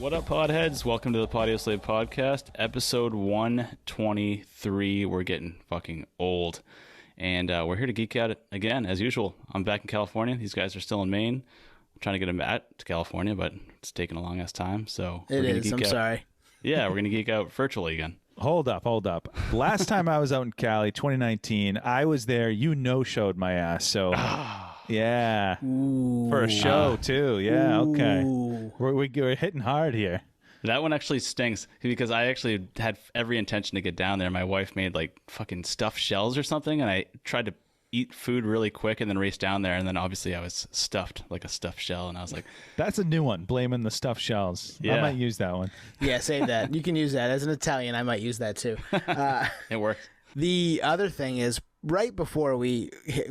What up, podheads? Welcome to the Podioslave podcast, episode 123. We're getting fucking old, and we're here to geek out again, as usual. I'm back in California. These guys are still in Maine. I'm trying to get them back to California, but it's taking a long ass time. So it is. I'm sorry. Yeah, we're gonna geek out virtually again. Hold up. Last time I was out in Cali, 2019, I was there. You no-showed my ass, so yeah, Ooh. for a show too. Yeah, okay. Ooh. We're hitting hard here. That one actually stinks because I actually had every intention to get down there. My wife made like fucking stuffed shells or something, and I tried to eat food really quick and then race down there, and then obviously I was stuffed like a stuffed shell, and I was like, that's a new one, blaming the stuffed shells. Yeah. I might use that one. Yeah, save that. You can use that. As an Italian, I might use that too. it worked. The other thing is, right before we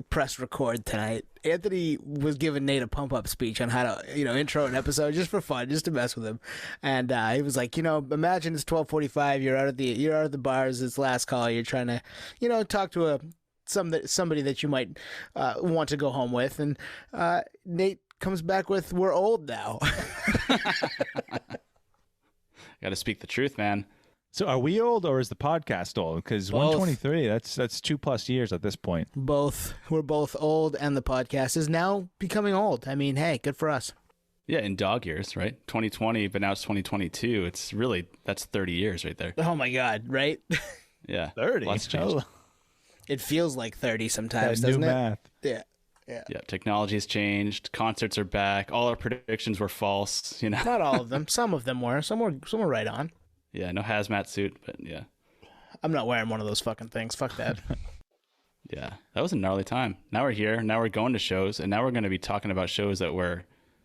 press record tonight, Anthony was giving Nate a pump-up speech on how to, intro an episode just for fun, just to mess with him. And he was like, imagine it's 12:45, you're out at the bars, it's last call, you're trying to, talk to somebody that you might want to go home with, and Nate comes back with, "We're old now." Got to speak the truth, man. So are we old, or is the podcast old? Because 123, that's 2+ years at this point. Both. We're both old, and the podcast is now becoming old. I mean, hey, good for us. Yeah, in dog years, right? 2020, but now it's 2022. That's 30 years right there. Oh my God, right? Yeah. 30? Lots changed. Oh. It feels like 30 sometimes, That doesn't new it? math. Yeah. Yeah, technology has changed. Concerts are back. All our predictions were false, Not all of them. Some of them were. Some were right on. Yeah, no hazmat suit, but yeah. I'm not wearing one of those fucking things. Fuck that. Yeah, that was a gnarly time. Now we're here. Now we're going to shows, and now we're going to be talking about shows that we're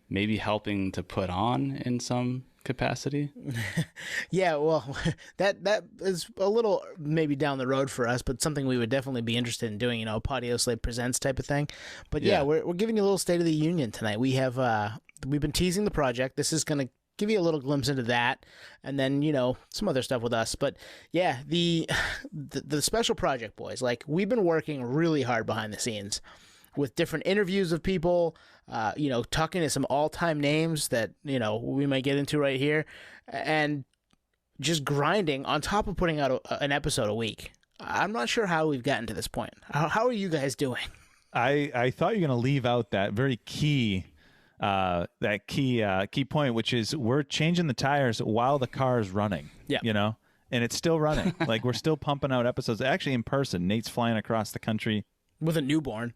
maybe helping to put on in some capacity. Yeah, well, that is a little maybe down the road for us, but something we would definitely be interested in doing, a Podioslave Presents type of thing. But yeah, we're giving you a little State of the Union tonight. We've been teasing the project. This is going to give you a little glimpse into that, and then some other stuff with us. But yeah, the special project boys, like, we've been working really hard behind the scenes with different interviews of people, talking to some all-time names that we might get into right here, and just grinding on top of putting out an episode a week. I'm not sure how we've gotten to this point. How are you guys doing? I thought you were going to leave out that very key key point, which is we're changing the tires while the car is running. Yeah. And it's still running. Like, we're still pumping out episodes, actually in person. Nate's flying across the country with a newborn.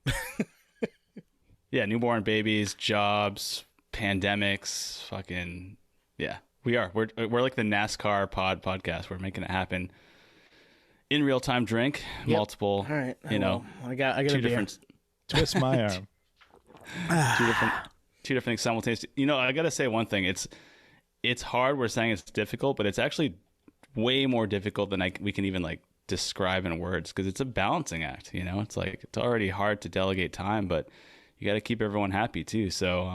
Yeah, newborn babies, jobs, pandemics, fucking yeah. We are. We're like the NASCAR podcast. We're making it happen in real time. Drink multiple. All right. I got two a different. Twist my arm. two different things simultaneously. I got to say one thing. It's hard. We're saying it's difficult, but it's actually way more difficult than we can even like describe in words, because it's a balancing act. It's like, it's already hard to delegate time, but you got to keep everyone happy too. So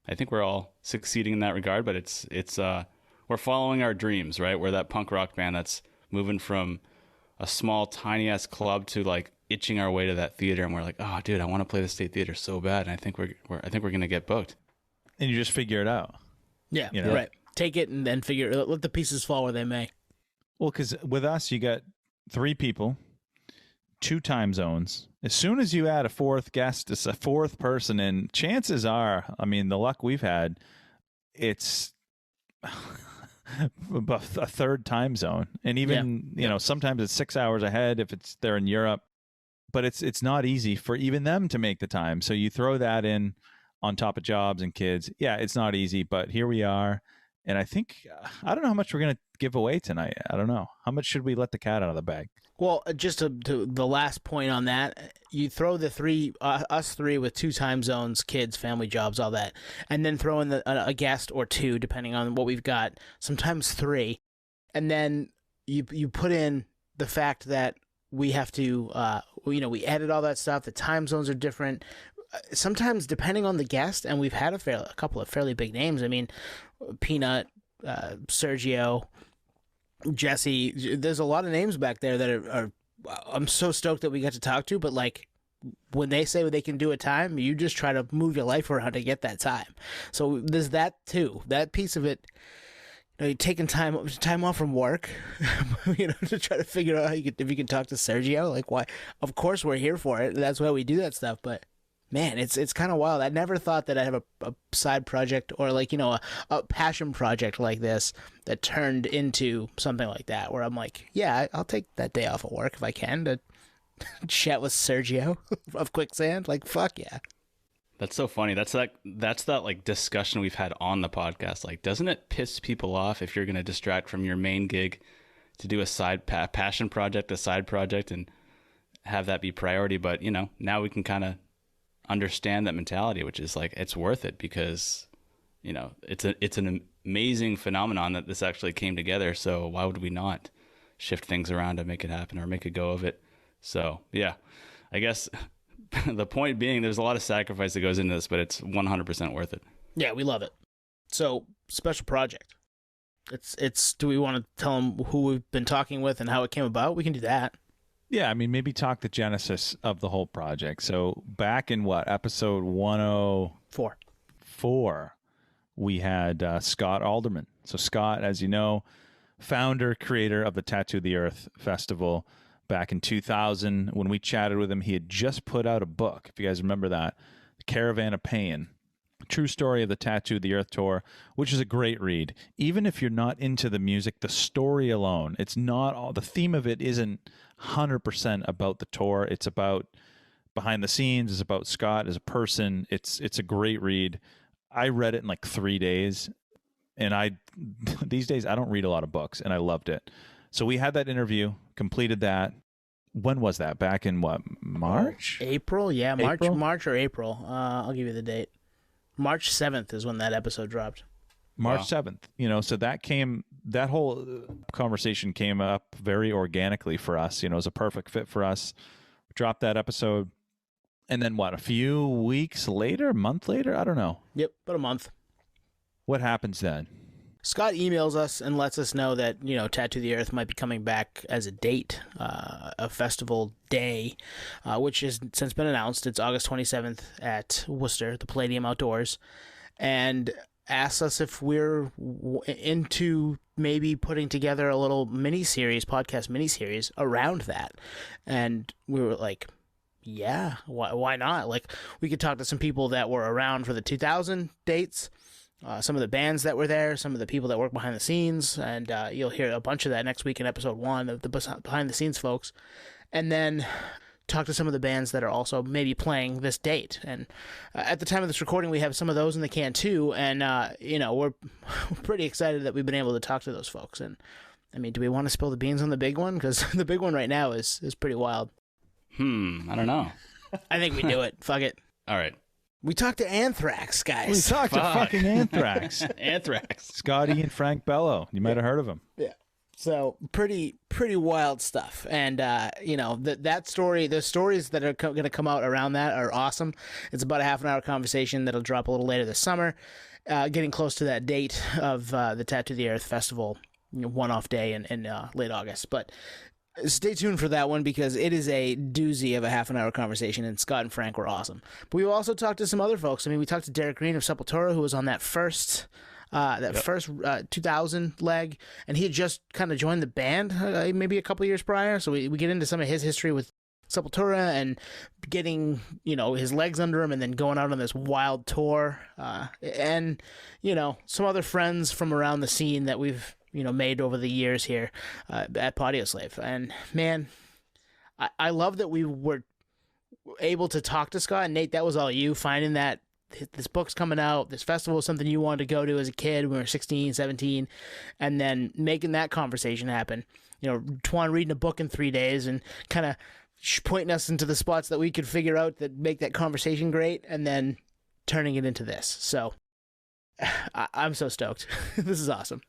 I think we're all succeeding in that regard, but it's we're following our dreams, right? We're that punk rock band that's moving from a small tiny ass club to like itching our way to that theater, and we're like, oh dude, I want to play the State Theater so bad, and I think we're gonna get booked. And you just figure it out. Yeah, right. Take it and then let the pieces fall where they may. Well, because with us, you got 3 people, 2 time zones. As soon as you add a 4th guest, it's a 4th person, and chances are, I mean, the luck we've had, it's a 3rd time zone. And even, sometimes it's 6 hours ahead if they're in Europe, but it's not easy for even them to make the time. So you throw that in on top of jobs and kids. Yeah, it's not easy, but here we are. And I think, I don't know how much we're going to give away tonight. I don't know. How much should we let the cat out of the bag? Well, just to the last point on that, you throw the us three with 2 time zones, kids, family, jobs, all that, and then throw in a guest or 2, depending on what we've got, sometimes 3. And then you put in the fact that we have to, we edit all that stuff. The time zones are different. Sometimes, depending on the guest, and we've had a couple of fairly big names. I mean, Peanut, Sergio, Jesse. There's a lot of names back there that are I'm so stoked that we got to talk to, but like, when they say they can do a time, you just try to move your life around to get that time. So there's that too. That piece of it you taking time off from work, to try to figure out if you can talk to Sergio. Like, why? Of course, we're here for it. That's why we do that stuff. But man, it's kind of wild. I never thought that I'd have a side project or like a passion project like this that turned into something like that. Where I'm like, yeah, I'll take that day off of work if I can to chat with Sergio of Quicksand. Like, fuck yeah. That's so funny. That's that like discussion we've had on the podcast. Like, doesn't it piss people off if you're going to distract from your main gig to do a side passion project, a side project, and have that be priority? But now we can kind of understand that mentality, which is like, it's worth it because it's an amazing phenomenon that this actually came together. So why would we not shift things around to make it happen or make a go of it? So yeah, I guess. The point being, there's a lot of sacrifice that goes into this, but it's 100% worth it. Yeah, we love it. So, special project. Do we want to tell them who we've been talking with and how it came about? We can do that. Yeah, I mean, maybe talk the genesis of the whole project. So, back in episode 104, we had Scott Alderman. So, Scott, as you know, founder, creator of the Tattoo the Earth Festival. Back in 2000, when we chatted with him, he had just put out a book, if you guys remember that, The Caravan of Pain, True Story of the Tattoo the Earth Tour, which is a great read. Even if you're not into the music, the story alone, it's not all, the theme of it isn't 100% about the tour. It's about behind the scenes. It's about Scott as a person. It's a great read. I read it in like 3 days, and these days I don't read a lot of books, and I loved it. So we had that interview, completed that. When was that? Back in March? April? Yeah, April? March or April. I'll give you the date. March 7th is when that episode dropped. March 7th. So that whole conversation came up very organically for us. It was a perfect fit for us. Dropped that episode. And then a few weeks later, a month later? I don't know. Yep, about a month. What happens then? Scott emails us and lets us know that, Tattoo the Earth might be coming back as a date, a festival day, which has since been announced. It's August 27th at Worcester, the Palladium Outdoors, and asks us if we're into maybe putting together a little podcast mini-series around that. And we were like, yeah, why not? Like, we could talk to some people that were around for the 2000 dates, some of the bands that were there, some of the people that work behind the scenes, and you'll hear a bunch of that next week in episode 1 of the behind the scenes folks. And then talk to some of the bands that are also maybe playing this date. And at the time of this recording, we have some of those in the can too. And, we're pretty excited that we've been able to talk to those folks. And I mean, do we want to spill the beans on the big one? Because the big one right now is pretty wild. I don't know. I think we do it. Fuck it. All right. We talked to Anthrax, guys. We talked to fucking Anthrax. Anthrax. Scotty and Frank Bello. You might have heard of them. Yeah. So pretty wild stuff. And, that story, the stories that are going to come out around that are awesome. It's about a half an hour conversation that'll drop a little later this summer, getting close to that date of the Tattoo the Earth Festival, one-off day in late August. But stay tuned for that one because it is a doozy of a half an hour conversation, and Scott and Frank were awesome. But we also talked to some other folks. I mean, we talked to Derek Green of Sepultura, who was on that first 2000 leg, and he had just kind of joined the band maybe a couple years prior. So we get into some of his history with Sepultura and getting, his legs under him and then going out on this wild tour. And, some other friends from around the scene that we've made over the years here at Podioslave. And man, I love that we were able to talk to Scott. And Nate, that was all you finding that this book's coming out, this festival is something you wanted to go to as a kid when we were 16, 17, and then making that conversation happen. Twan reading a book in 3 days and kind of pointing us into the spots that we could figure out that make that conversation great, and then turning it into this. So I'm so stoked. This is awesome.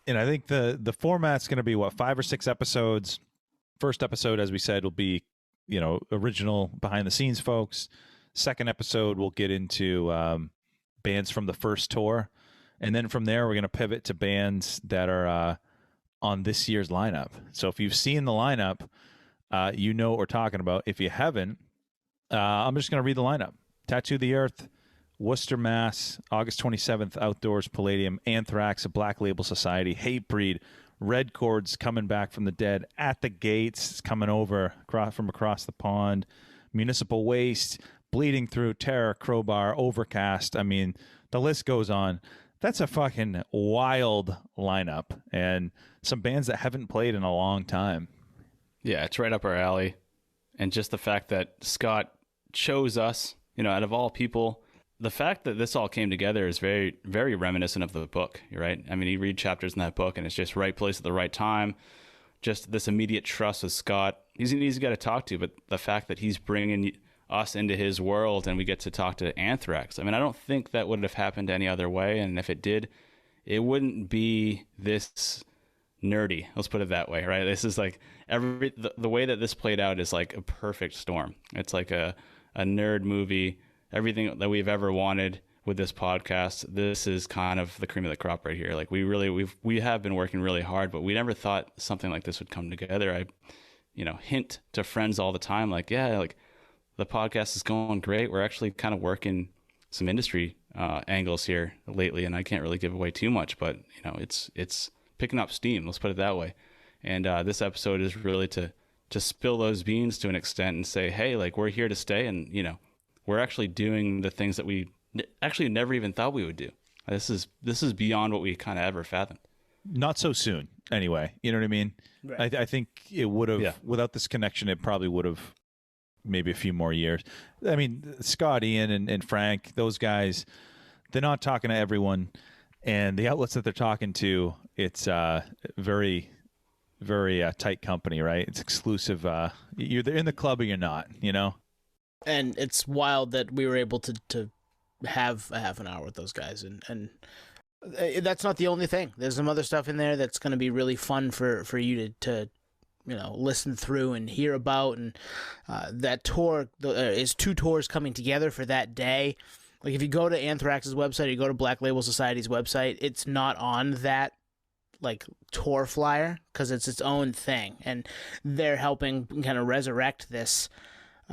And I think the format's going to be 5 or 6 episodes. First episode, as we said, will be, original behind the scenes folks. Second episode, we'll get into bands from the first tour. And then from there, we're going to pivot to bands that are on this year's lineup. So if you've seen the lineup, you know what we're talking about. If you haven't, I'm just going to read the lineup. Tattoo the Earth Worcester, Mass, August 27th, Outdoors Palladium, Anthrax, a Black Label Society, Hatebreed, Red Chords coming back from the dead, At the Gates coming over from across the pond, Municipal Waste, Bleeding Through, Terror, Crowbar, Overcast. I mean, the list goes on. That's a fucking wild lineup, and some bands that haven't played in a long time. Yeah, it's right up our alley. And just the fact that Scott chose us, out of all people, the fact that this all came together is very, very reminiscent of the book. You're right. I mean, you read chapters in that book and it's just right place at the right time. Just this immediate trust with Scott. He's an easy guy to talk to, but the fact that he's bringing us into his world and we get to talk to Anthrax. I mean, I don't think that would have happened any other way. And if it did, it wouldn't be this nerdy. Let's put it that way, right? This is like the way that this played out is like a perfect storm. It's like a nerd movie. Everything that we've ever wanted with this podcast, this is kind of the cream of the crop right here. Like we have been working really hard, but we never thought something like this would come together. I, hint to friends all the time, like, yeah, like the podcast is going great. We're actually kind of working some industry angles here lately, and I can't really give away too much, but it's picking up steam. Let's put it that way. And this episode is really to spill those beans to an extent and say, hey, like we're here to stay, and we're actually doing the things that we actually never even thought we would do. This is beyond what we kind of ever fathomed. Not so soon, anyway. You know what I mean? Right. I think it would have, without this connection, it probably would have maybe a few more years. I mean, Scott, Ian, and Frank, those guys, they're not talking to everyone. And the outlets that they're talking to, it's very, very tight company, right? It's exclusive. You're in the club or you're not, And it's wild that we were able to have a half an hour with those guys, and that's not the only thing. There's some other stuff in there that's going to be really fun for you to listen through and hear about. And that tour is 2 tours coming together for that day. Like if you go to Anthrax's website, or you go to Black Label Society's website, it's not on that like tour flyer because it's its own thing, and they're helping kind of resurrect this.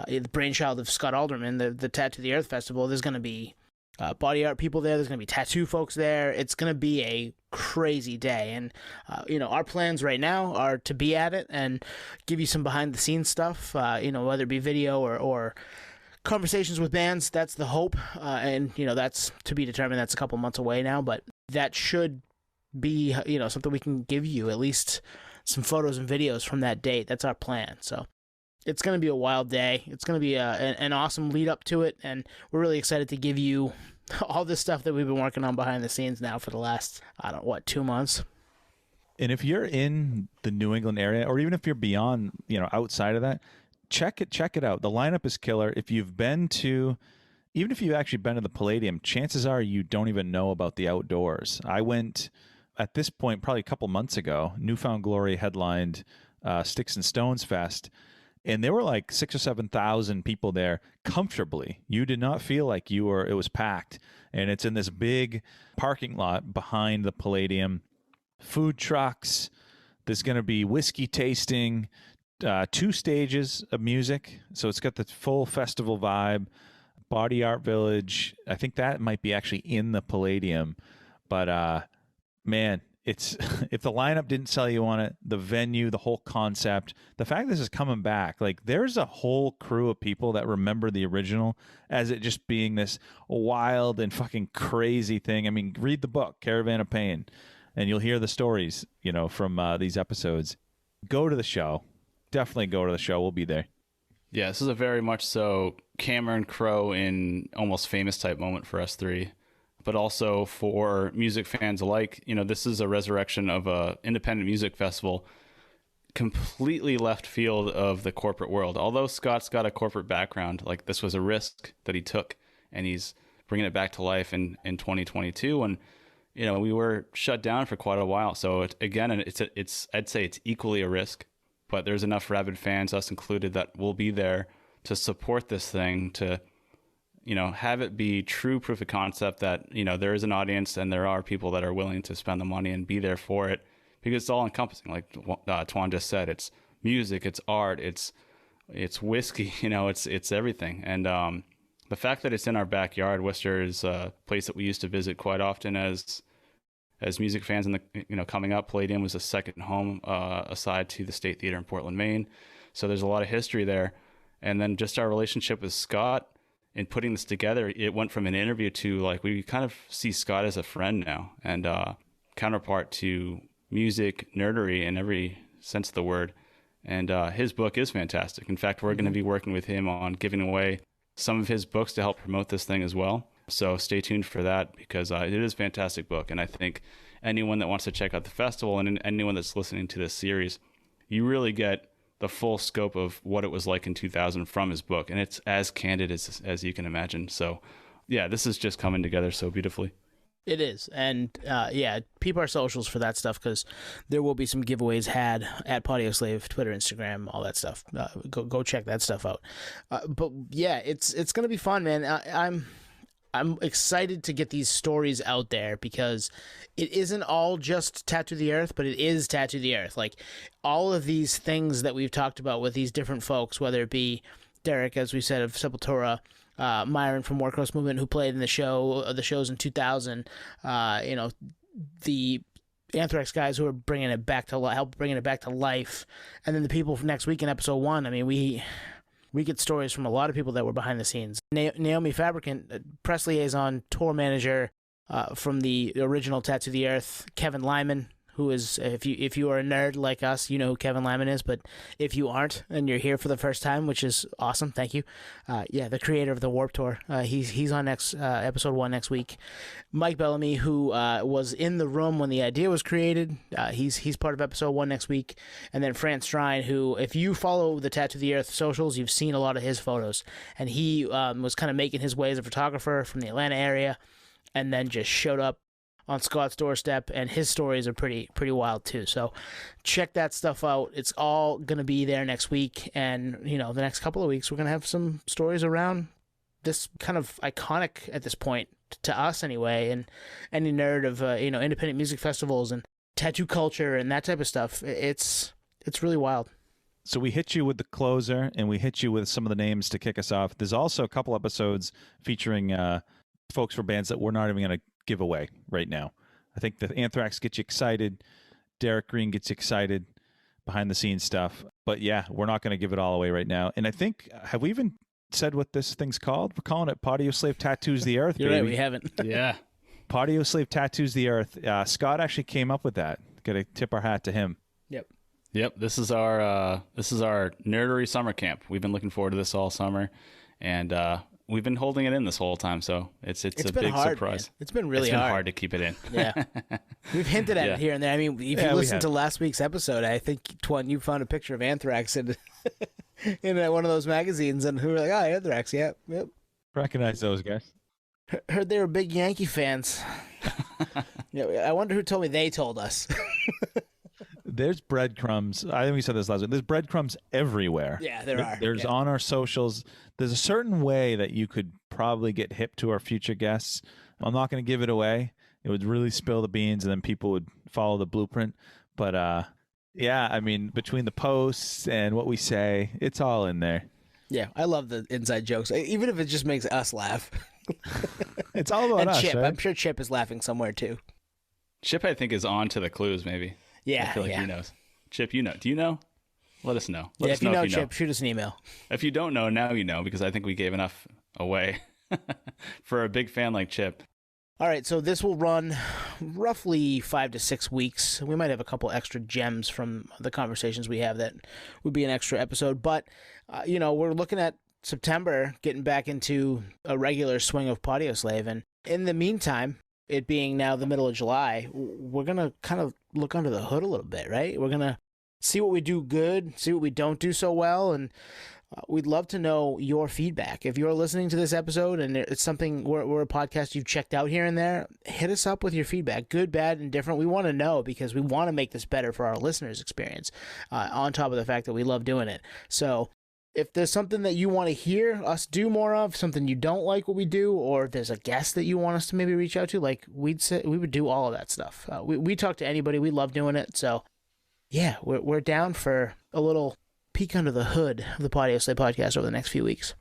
The brainchild of Scott Alderman, the Tattoo the Earth Festival. There's going to be body art people there. There's going to be tattoo folks there. It's going to be a crazy day. And, our plans right now are to be at it and give you some behind-the-scenes stuff, whether it be video or conversations with bands. That's the hope. And, that's to be determined. That's a couple months away now. But that should be, something we can give you, at least some photos and videos from that date. That's our plan. So it's going to be a wild day. It's going to be an awesome lead up to it, and we're really excited to give you all this stuff that we've been working on behind the scenes now for the last, 2 months. And if you're in the New England area, or even if you're beyond, outside of that, check it out. The lineup is killer. Even if you've actually been to the Palladium, chances are you don't even know about the outdoors. I went at this point probably a couple months ago. Newfound Glory headlined Sticks and Stones Fest. And there were like 6,000 or 7,000 people there comfortably. You did not feel like it was packed. And it's in this big parking lot behind the Palladium. Food trucks. There's going to be whiskey tasting, 2 stages of music. So it's got the full festival vibe. Body Art Village. I think that might be actually in the Palladium. But man, it's if the lineup didn't sell you on it, the venue, the whole concept, the fact this is coming back, like there's a whole crew of people that remember the original as it just being this wild and fucking crazy thing. I mean, read the book, Caravan of Pain, and you'll hear the stories, from these episodes. Go to the show. Definitely go to the show. We'll be there. Yeah, this is a very much so Cameron Crowe in Almost Famous type moment for us three. But also for music fans alike, this is a resurrection of a independent music festival, completely left field of the corporate world. Although Scott's got a corporate background, like this was a risk that he took, and he's bringing it back to life in 2022. And we were shut down for quite a while. So I'd say it's equally a risk, but there's enough rabid fans, us included, that will be there to support this thing, to have it be true proof of concept that, there is an audience and there are people that are willing to spend the money and be there for it, because it's all encompassing. Like Twan just said, it's music, it's art, it's whiskey, it's everything. And the fact that it's in our backyard. Worcester is a place that we used to visit quite often as music fans, and coming up. Palladium was a second home aside to the State Theater in Portland, Maine. So there's a lot of history there. And then just our relationship with Scott in putting this together, it went from an interview to like, we kind of see Scott as a friend now, and counterpart to music nerdery in every sense of the word. And his book is fantastic. In fact, we're going to be working with him on giving away some of his books to help promote this thing as well. So stay tuned for that, because it is a fantastic book. And I think anyone that wants to check out the festival, and anyone that's listening to this series, you really get the full scope of what it was like in 2000 from his book. And it's as candid as you can imagine. So yeah, this is just coming together so beautifully. It is. And peep our socials for that stuff, because there will be some giveaways had at Podioslave, Twitter, Instagram, all that stuff. Go check that stuff out. But yeah, it's going to be fun, man. I'm excited to get these stories out there, because it isn't all just Tattoo the Earth, but it is Tattoo the Earth. Like, all of these things that we've talked about with these different folks, whether it be Derek, as we said, of Sepultura, Myron from War Cross Movement, who played in the shows in 2000, the Anthrax guys who are bringing it back to help bringing it back to life, and then the people from next week in episode 1. I mean, we get stories from a lot of people that were behind the scenes. Naomi Fabricant, press liaison, tour manager from the original Tattoo the Earth. Kevin Lyman, who is, if you are a nerd like us, you know who Kevin Lyman is. But if you aren't, and you're here for the first time, which is awesome, thank you. The creator of the Warped Tour. He's on next episode 1 next week. Mike Bellamy, who was in the room when the idea was created. He's part of episode 1 next week. And then France Strine, who, if you follow the Tattoo the Earth socials, you've seen a lot of his photos. And he was kind of making his way as a photographer from the Atlanta area, and then just showed up on Scott's doorstep, and his stories are pretty wild too. So check that stuff out. It's all going to be there next week, and the next couple of weeks we're going to have some stories around this kind of iconic, at this point to us anyway, and any nerd of independent music festivals and tattoo culture and that type of stuff. It's really wild. So we hit you with the closer, and we hit you with some of the names to kick us off. There's also a couple episodes featuring folks for bands that we're not even going to give away right now. I think the Anthrax gets you excited. Derek Green gets you excited. Behind the scenes stuff. But yeah, we're not going to give it all away right now. And I think, have we even said what this thing's called? We're calling it Podioslave Tattoos the Earth. You're right, we haven't. Yeah. Podioslave Tattoos the Earth. Scott actually came up with that. Got to tip our hat to him. Yep. This is our nerdery summer camp. We've been looking forward to this all summer, and we've been holding it in this whole time. So it's a big hard, surprise. Man. It's been really hard to keep it in. Yeah. We've hinted at it here and there. I mean, if you listen to last week's episode, I think, Twan, you found a picture of Anthrax in one of those magazines, and who were like, "Oh, Anthrax, yep." Recognize those guys. Heard they were big Yankee fans. I wonder who told me. They told us. There's breadcrumbs. I think we said this last week. There's breadcrumbs everywhere. Yeah, there are. There's on our socials. There's a certain way that you could probably get hip to our future guests. I'm not going to give it away. It would really spill the beans, and then people would follow the blueprint. But I mean, between the posts and what we say, it's all in there. Yeah, I love the inside jokes, even if it just makes us laugh. It's all about us, Chip. right? I'm sure Chip is laughing somewhere too. Chip, I think, is on to the clues, maybe. Yeah, I feel like he knows. Chip, you know. Do you know? Let us know. If you know, Chip, shoot us an email. If you don't know, now you know, because I think we gave enough away for a big fan like Chip. All right, so this will run roughly 5 to 6 weeks. We might have a couple extra gems from the conversations we have that would be an extra episode. But, we're looking at September, getting back into a regular swing of Podioslave. And in the meantime, it being now the middle of July, we're going to kind of look under the hood a little bit, right? We're going to see what we do good, see what we don't do so well, and we'd love to know your feedback. If you're listening to this episode and it's something, we're a podcast you've checked out here and there, hit us up with your feedback, good, bad, and different. We want to know, because we want to make this better for our listeners' experience, on top of the fact that we love doing it. So if there's something that you want to hear us do more of, something you don't like what we do, or if there's a guest that you want us to maybe reach out to, like we would do all of that stuff. We talk to anybody. We love doing it. So yeah, we're down for a little peek under the hood of the Podioslave podcast over the next few weeks.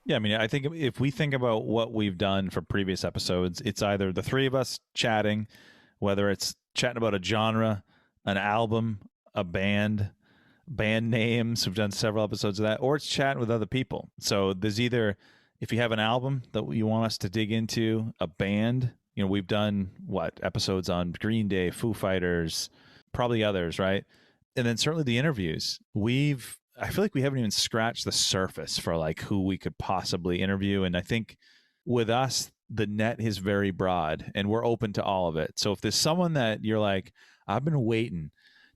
Yeah, I mean, I think if we think about what we've done for previous episodes, it's either the three of us chatting, whether it's chatting about a genre, an album, a band names. We've done several episodes of that, or it's chatting with other people. So there's either, if you have an album that you want us to dig into, a band, we've done episodes on Green Day, Foo Fighters, probably others, right? And then certainly the interviews. I feel like we haven't even scratched the surface for like who we could possibly interview. And I think with us, the net is very broad and we're open to all of it. So if there's someone that you're like, I've been waiting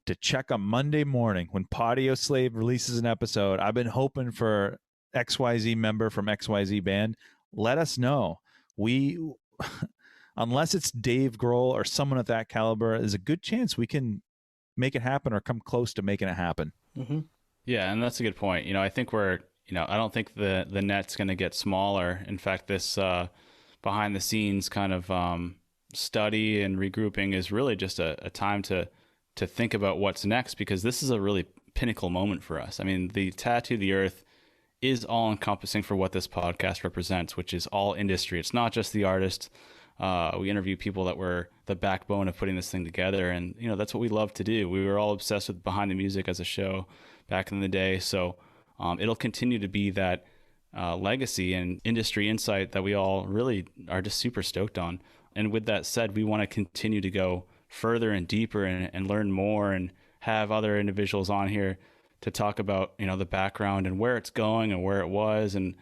to check on Monday morning when Podioslave releases an episode, I've been hoping for XYZ member from XYZ band, let us know. Unless it's Dave Grohl or someone at that caliber, there's a good chance we can make it happen or come close to making it happen. Mm-hmm. Yeah, and that's a good point. I think I don't think the net's going to get smaller. In fact, this behind the scenes kind of study and regrouping is really just a time to think about what's next, because this is a really pinnacle moment for us. I mean, the Tattoo the Earth is all encompassing for what this podcast represents, which is all industry. It's not just the artist. We interview people that were the backbone of putting this thing together. And, that's what we love to do. We were all obsessed with Behind the Music as a show back in the day. So it'll continue to be that legacy and industry insight that we all really are just super stoked on. And with that said, we want to continue to go further and deeper and learn more and have other individuals on here to talk about, the background and where it's going and where it was and,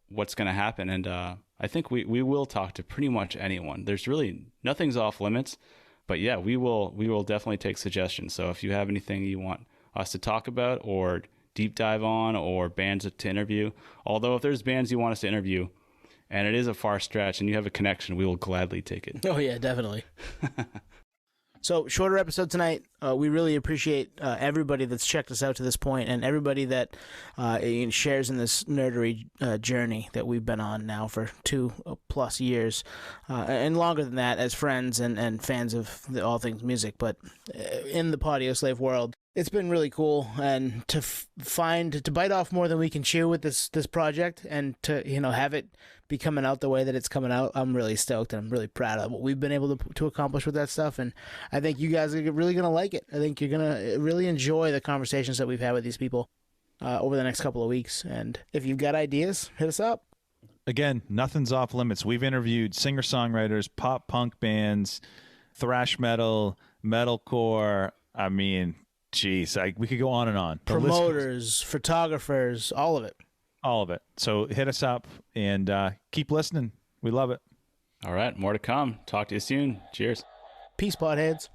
what's going to happen. And I think we will talk to pretty much anyone. There's really nothing's off limits, but yeah, we will definitely take suggestions. So if you have anything you want us to talk about or deep dive on or bands to interview, although if there's bands you want us to interview and it is a far stretch and you have a connection, we will gladly take it. Oh yeah, definitely. So, shorter episode tonight. We really appreciate everybody that's checked us out to this point and everybody that shares in this nerdery journey that we've been on now for 2+ years and longer than that as friends and fans of all things music. But in the Podioslave world, it's been really cool, and to bite off more than we can chew with this project, and to have it be coming out the way that it's coming out. I'm really stoked, and I'm really proud of what we've been able to accomplish with that stuff. And I think you guys are really gonna like it. I think you're gonna really enjoy the conversations that we've had with these people over the next couple of weeks. And if you've got ideas, hit us up. Again, nothing's off limits. We've interviewed singer-songwriters, pop punk bands, thrash metal, metalcore. I mean, geez, we could go on and on. Promoters, photographers, all of it. All of it. So hit us up and keep listening. We love it. All right, more to come. Talk to you soon. Cheers. Peace, potheads.